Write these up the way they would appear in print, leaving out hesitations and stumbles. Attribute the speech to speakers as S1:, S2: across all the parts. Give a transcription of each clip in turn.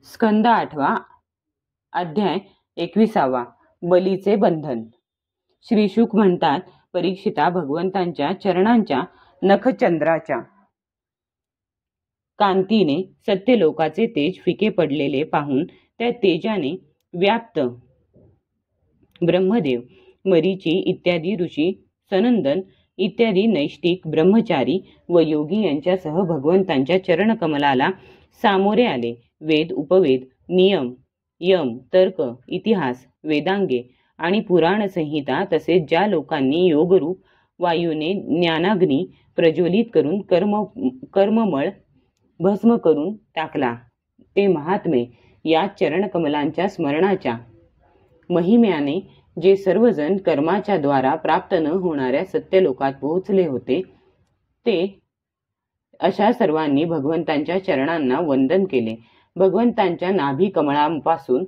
S1: स्कंद 8वा, अध्याय 21वा. बलीचे बंधन. श्री शुक म्हणतात, परीक्षिता, भगवंतांच्या चरणांच्या नखचंद्राच्या कांतीने सत्यलोकाचे तेज फिके पडलेले पाहून त्या तेजाने व्याप्त ब्रह्मदेव, मरीची इत्यादी ऋषी, सनंदन इत्यादी नैष्टिक ब्रह्मचारी व योगी यांच्यासह भगवंतांच्या चरणकमलाला सामोरे आले. वेद, उपवेद, नियम, यम, तर्क, इतिहास, वेदांगे आणि पुराण संहिता तसेच ज्या लोकांनी योगरूप वायूने ज्ञानाग्नी प्रज्वलित करून कर्ममळ भस्म करून टाकला, ते महात्मे या चरणकमलांच्या स्मरणाच्या महिम्याने जे सर्वजण कर्माच्या द्वारा प्राप्त न होणाऱ्या सत्यलोकात पोहोचले होते, ते अशा सर्वांनी भगवंतांच्या चरणांना वंदन केले. भगवंतांच्या नाभी कमळांपासून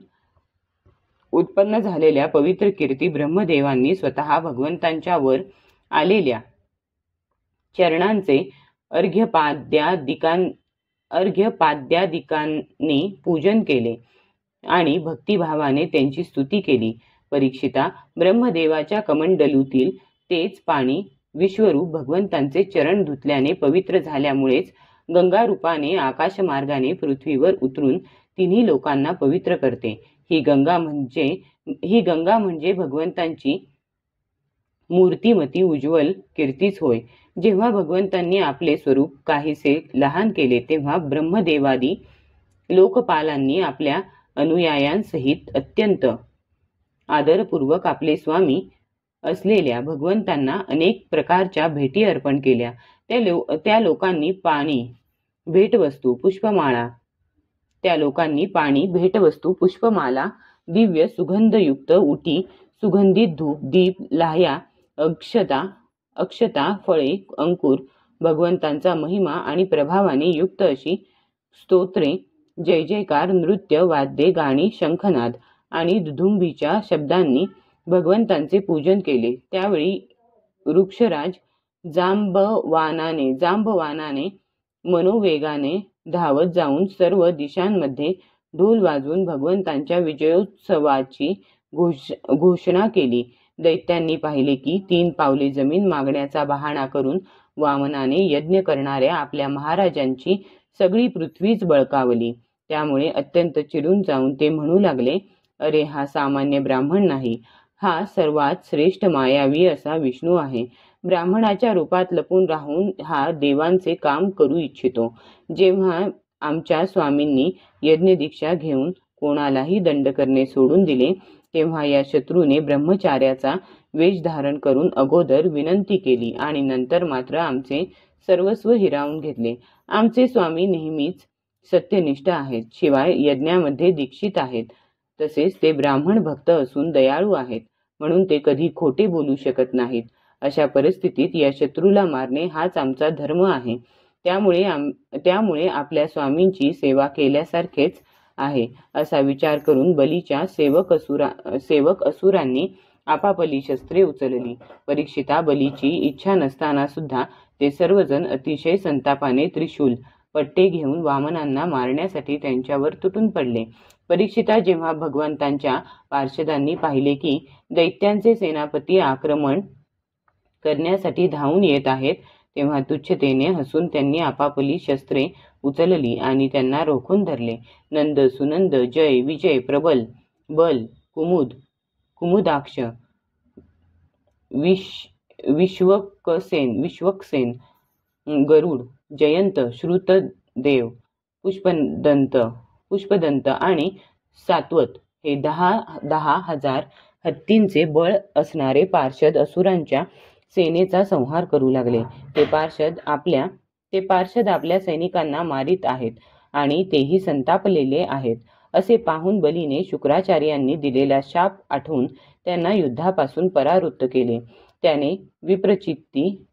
S1: उत्पन्न झालेल्या पवित्र कीर्ती ब्रह्मदेवांनी स्वतः भगवंतांच्या वर आलेल्या चरणांचे अर्घ्यपाद्यादिकांनी पूजन केले आणि भक्तिभावाने त्यांची स्तुती केली. परीक्षिता, ब्रह्मदेवाच्या कमंडलूतील तेच पाणी विश्वरूप भगवंतांचे चरण धुतल्याने पवित्र झाल्यामुळेच गंगारूपाने आकाशमार्गाने पृथ्वीवर उतरून तिन्ही लोकांना पवित्र करते. ही गंगा म्हणजे भगवंतांची मूर्तिमती उज्ज्वल कीर्तीच होय. जेव्हा भगवंतांनी आपले स्वरूप काहीसे लहान केले, तेव्हा ब्रह्मदेवादी लोकपालांनी आपल्या अनुयायांसहित अत्यंत आदरपूर्वक आपले स्वामी असलेल्या भगवंतांना अनेक प्रकारच्या भेटी अर्पण केल्या. त्या लोकांनी पाणी, भेटवस्तू, पुष्पमाला, दिव्य सुगंधयुक्त उटी, सुगंधित धूप, दीप, लाह्या, अक्षता, फळे, अंकुर, भगवंतांचा महिमा आणि प्रभावाने युक्त अशी स्तोत्रे, जय जयकार, नृत्य, वाद्ये, गाणी, शंखनाद आणि दुधुंबीच्या शब्दांनी भगवंतांचे पूजन केले. त्यावेळी वृक्षराज जांबवानाने मनोवेगाने धावत जाऊन सर्व दिशांमध्ये ढोल वाजवून भगवंतांच्या विजयोत्सवाची घोषणा केली. दैत्यांनी पाहिले की 3 पावले जमीन मागण्याचा बहाणा करून वामनाने यज्ञ करणाऱ्या आपल्या महाराजांची सगळी पृथ्वीच बळकावली. त्यामुळे अत्यंत चिडून जाऊन ते म्हणू लागले, अरे, हा सामान्य ब्राह्मण नाही, हा सर्वात श्रेष्ठ मायावी असा विष्णू आहे. ब्राह्मणाच्या रूपात लपून राहून हा देवांचे काम करू इच्छितो. जेव्हा आमच्या स्वामींनी यज्ञदीक्षा घेऊन कोणालाही दंड करणे सोडून दिले, तेव्हा या शत्रूने ब्रह्मचार्याचा वेश धारण करून अगोदर विनंती केली आणि नंतर मात्र आमचे सर्वस्व हिरावून घेतले. आमचे स्वामी नेहमीच सत्यनिष्ठ आहेत, शिवाय यज्ञामध्ये दीक्षित आहेत. तसेच ते ब्राह्मण भक्त असून दयाळू आहेत, म्हणून ते कधी खोटे बोलू शकत नाहीत. अशा परिस्थितीत या शत्रूला मारणे हाच आमचा धर्म आहे. त्यामुळे आपल्या स्वामींची सेवा केल्यासारखेच आहे असा विचार करून बलीच्या सेवक असुरांनी आपापली शस्त्रे उचलली. परीक्षिता, बलीची इच्छा नसताना सुद्धा ते सर्वजण अतिशय संतापाने त्रिशूल, पट्टे घेऊन वामनांना मारण्यासाठी त्यांच्यावर तुटून पडले. परीक्षिता, जेव्हा भगवंतांच्या पार्षदांनी पाहिले की दैत्यांचे सेनापती आक्रमण करण्यासाठी धावून येत आहेत, तेव्हा तुच्छतेने हसून त्यांनी आपापली शस्त्रे उचलली आणि त्यांना रोखून धरले. नंद, सुनंद, जय, विजय, प्रबल, बल, कुमुदाक्ष, विश्वक्सेन, गरुड, जयंत, श्रुतदेव, पुष्पदंत आणि सात्वत हे 10,000 हत्तींचे बळ असणारे पार्षद असुरांच्या सेनेचा संहार करू लागले. ते पार्षद आपल्या सैनिकांना मारित आहेत आणि तेही संतापलेले आहेत असे पाहून बलीने शुक्राचार्यांनी दिलेला शाप आठवून त्यांना युद्धापासून परावृत्त केले. त्याने विप्रचित्ती,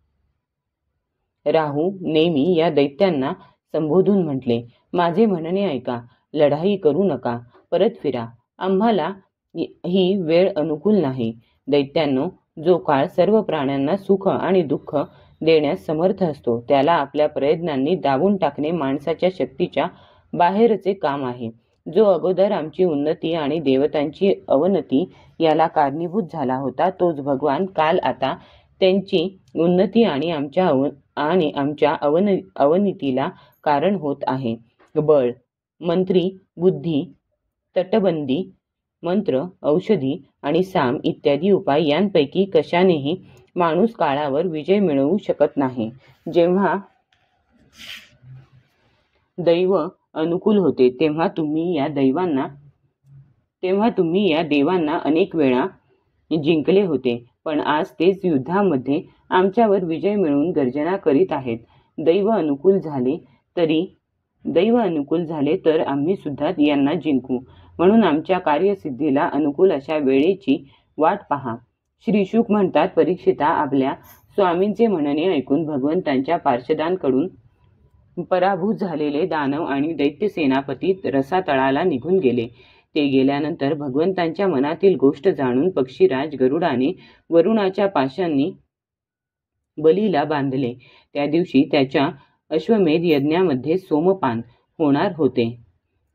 S1: राहू, नेमी या दैत्यांना संबोधून म्हटले, माझे म्हणणे ऐका, लढाई करू नका, परत फिरा. आम्हाला ही वेळ अनुकूल नाही. दैत्यांनो, जो काळ सर्व प्राण्यांना सुख आणि दुःख देण्यास समर्थ असतो, त्याला आपल्या प्रयत्नांनी दाबून टाकणे माणसाच्या शक्तीच्या बाहेरचे काम आहे. जो अगोदर आमची उन्नती आणि देवतांची अवनती याला कारणीभूत झाला होता, तोच भगवान काल आता त्यांची उन्नती आणि आमच्या अवनतीला कारण होत आहे. बळ, मंत्री, बुद्धी, तटबंदी, मंत्र, औषधी आणि साम इत्यादी उपाय यांपैकी कशानेही माणूस काळावर विजय मिळवू शकत नाही. जेव्हा दैव अनुकूल होते तेव्हा तुम्ही या देवांना अनेक वेळा जिंकले होते, पण आज तेच युद्धामध्ये आमच्यावर विजय मिळवून गर्जना करीत आहेत. दैव अनुकूल झाले तर आम्ही सुद्धा यांना जिंकू, म्हणून आमच्या कार्यसिद्धीला अनुकूल अशा वेळेची वाट पहा. श्री शुक म्हणतात, परीक्षिता, आपल्या स्वामींचे म्हणणे ऐकून भगवंतांच्या पार्षदांकडून पराभूत झालेले दानव आणि दैत्य सेनापती रसातळाला निघून गेले. ते गेल्यानंतर भगवंतांच्या मनातील गोष्ट जाणून पक्षीराज गरुडाने वरुणाच्या पाशांनी बलीला बांधले. त्या दिवशी त्याच्या अश्वमेध यज्ञामध्ये सोमपान होणार होते.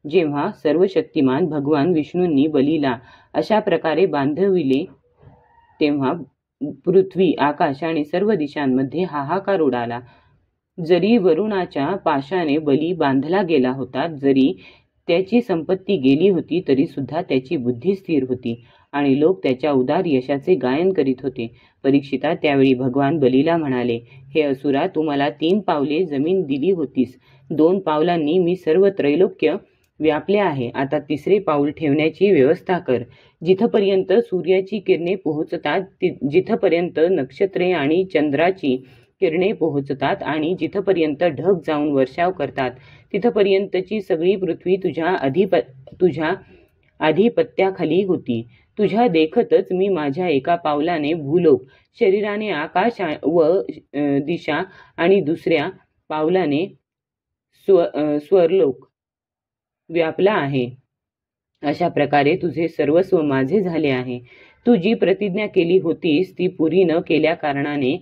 S1: जेव्हा सर्वशक्तिमान भगवान विष्णूंनी बलीला अशा प्रकारे बांधविले तेव्हा पृथ्वी, आकाश आणि सर्व दिशांमध्ये हाहाकार उडाला. जरी वरुणाच्या पाशाने बली बांधला गेला होता, जरी त्याची संपत्ती गेली होती, तरी सुद्धा त्याची बुद्धी स्थिर होती आणि लोक त्याच्या उदार यशाचे गायन करीत होते. परीक्षिता, त्यावेळी भगवान बलीला म्हणाले, हे असुरा, तू मला 3 पावले जमीन दिली होतीस. 2 पावलांनी मी सर्व त्रैलोक्य व्यापले आहे. आता 3रे पाऊल ठेवण्याची व्यवस्था कर. जिथपर्यंत सूर्याची किरणे पोहोचतात, जिथपर्यंत नक्षत्रे आणि चंद्राची किरणे पोहोचतात आणि जिथपर्यंत ढग जाऊन वर्षाव करतात, तिथपर्यंतची सगळी पृथ्वी तुझ्या आधिपत्याखाली होती. तुझ्या देखतच मी माझ्या एका पावलाने भूलोक, शरीराने आकाश व दिशा आणि दुसऱ्या पावलाने स्वर्लोक व्यापला आहे. अशा प्रकारे तुझे सर्वस्व माझे झाले आहे. तू जी प्रतिज्ञा केली होतीस ती पुरी न केल्या कारणाने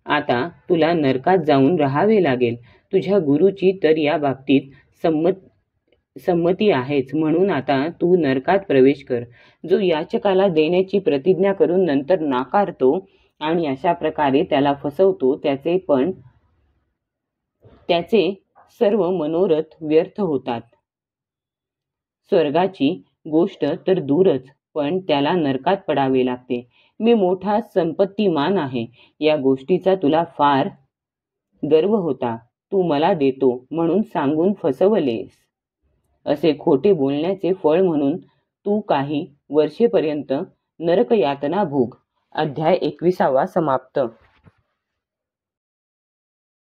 S1: आता तुला नरकात जाऊन राहावे लागेल. तुझ्या गुरुची तर या बाबतीत संमती आहेच, म्हणून आता तू नरकात प्रवेश कर. जो याचकाला देण्याची प्रतिज्ञा करून नंतर नाकारतो आणि अशा प्रकारे त्याला फसवतो, त्याचे सर्व मनोरथ व्यर्थ होतात. स्वर्गाची गोष्ट तर दूरच, पण त्याला नरकात पडावे लागते. मी मोठा संपत्तीमान आहे, या गोष्टीचा तुला फार गर्व होता. तू मला देतो म्हणून सांगून फसवलेस. असे खोटे बोलण्याचे फळ म्हणून तू काही वर्षेपर्यंत नरकयातना भोग. अध्याय 21 समाप्त.